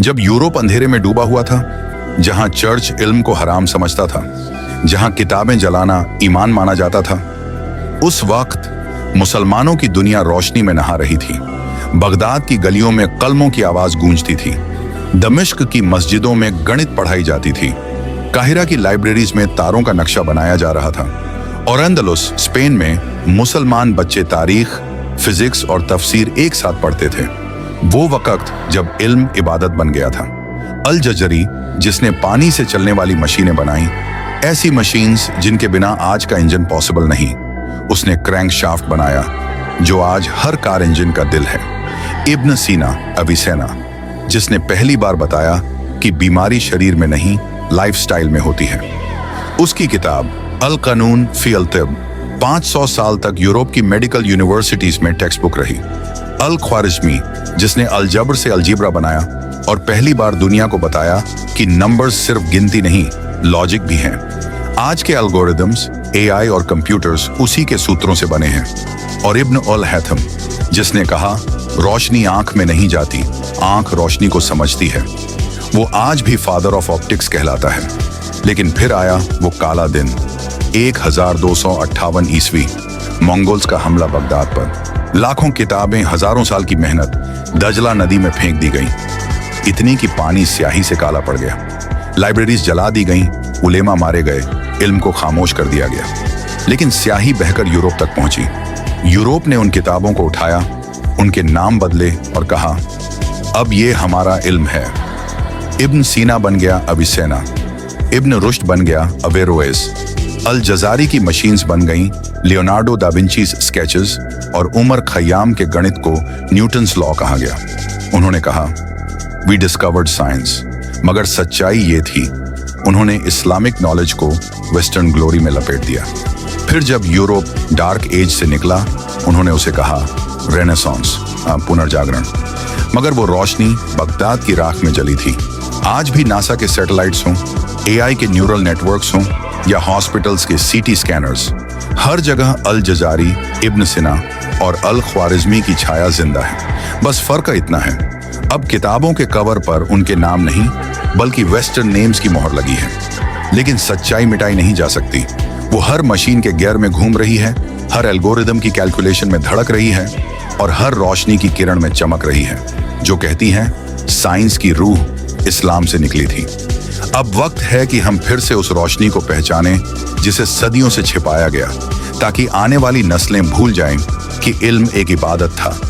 जब यूरोप अंधेरे में डूबा हुआ था, जहां चर्च इल्म को हराम समझता था, जहां किताबें जलाना ईमान माना जाता था, उस वक्त मुसलमानों की दुनिया रोशनी में नहा रही थी। बगदाद की गलियों में कलमों की आवाज गूंजती थी, दमिश्क की मस्जिदों में गणित पढ़ाई जाती थी, काहिरा की लाइब्रेरीज में तारों का नक्शा बनाया जा रहा था, और अंदलुस स्पेन में मुसलमान बच्चे तारीख, फिजिक्स और तफसीर एक साथ पढ़ते थे। वो वक्त जब इल्म इबादत बन गया था। अल जजरी, जिसने पानी से चलने वाली मशीनें बनाई, ऐसी मशीन्स जिनके बिना आज का इंजन पॉसिबल नहीं, उसने क्रैंक शाफ्ट बनाया जो आज हर कार इंजन का दिल है। इब्न सीना अविसेना, जिसने पहली बार बताया कि बीमारी शरीर में नहीं लाइफस्टाइल में होती है। उसकी किताब अल कानून फी अल तिब 500 साल तक यूरोप की मेडिकल यूनिवर्सिटीज में टेक्स्ट बुक रही। अल ख्वारिज़मी, जिसने अलजब्र से अलजीब्रा बनाया और पहली बार दुनिया को बताया कि नंबर्स सिर्फ गिनती नहीं, लॉजिक भी हैं। आज के एल्गोरिदम्स, एआई और कंप्यूटर्स उसी के सूत्रों से बने हैं। और इब्न अल हैथम, जिसने कहा रोशनी आंख में नहीं जाती, आंख रोशनी को समझती है, वो आज भी फादर ऑफ ऑप्टिक्स कहलाता है। लेकिन फिर आया वो काला दिन, 1258 ईस्वी, मंगोल्स का हमला बगदाद पर। लाखों किताबें, हजारों साल की मेहनत दजला नदी में फेंक दी गई, इतनी कि पानी स्याही से काला पड़ गया। लाइब्रेरीज जला दी गईं, उलेमा मारे गए, इल्म को खामोश कर दिया गया। लेकिन स्याही बहकर यूरोप तक पहुंची। यूरोप ने उन किताबों को उठाया, उनके नाम बदले और कहा, अब ये हमारा इल्म है। इब्न सीना बन गया अविसेना, इब्न रुश्द बन गया अवेरोएस, अल जजारी की मशीन्स बन गईं लियोनार्डो दा विंची स्केचेस, और उमर खयाम के गणित को न्यूटन्स लॉ कहा गया। उन्होंने कहा, वी डिस्कवर्ड साइंस। मगर सच्चाई ये थी, उन्होंने इस्लामिक नॉलेज को वेस्टर्न ग्लोरी में लपेट दिया। फिर जब यूरोप डार्क एज से निकला, उन्होंने उसे कहा रेनेसांस, पुनर्जागरण। मगर वो रोशनी बगदाद की राख में जली थी। आज भी नासा के सैटेलाइट्स हों, एआई के न्यूरल नेटवर्क्स हों, या हॉस्पिटल्स के सीटी स्कैनर्स, हर जगह अल जजारी, इब्न सिना और अल ख्वारिज़मी की छाया जिंदा है। बस फर्क इतना है, अब किताबों के कवर पर उनके नाम नहीं बल्कि वेस्टर्न नेम्स की मोहर लगी है। लेकिन सच्चाई मिटाई नहीं जा सकती। वो हर मशीन के गियर में घूम रही है, हर एल्गोरिदम की कैलकुलेशन में धड़क रही है, और हर रोशनी की किरण में चमक रही है, जो कहती है साइंस की रूह इस्लाम से निकली थी। अब वक्त है कि हम फिर से उस रोशनी को पहचानें जिसे सदियों से छिपाया गया, ताकि आने वाली नस्लें भूल जाएं कि इल्म एक इबादत था।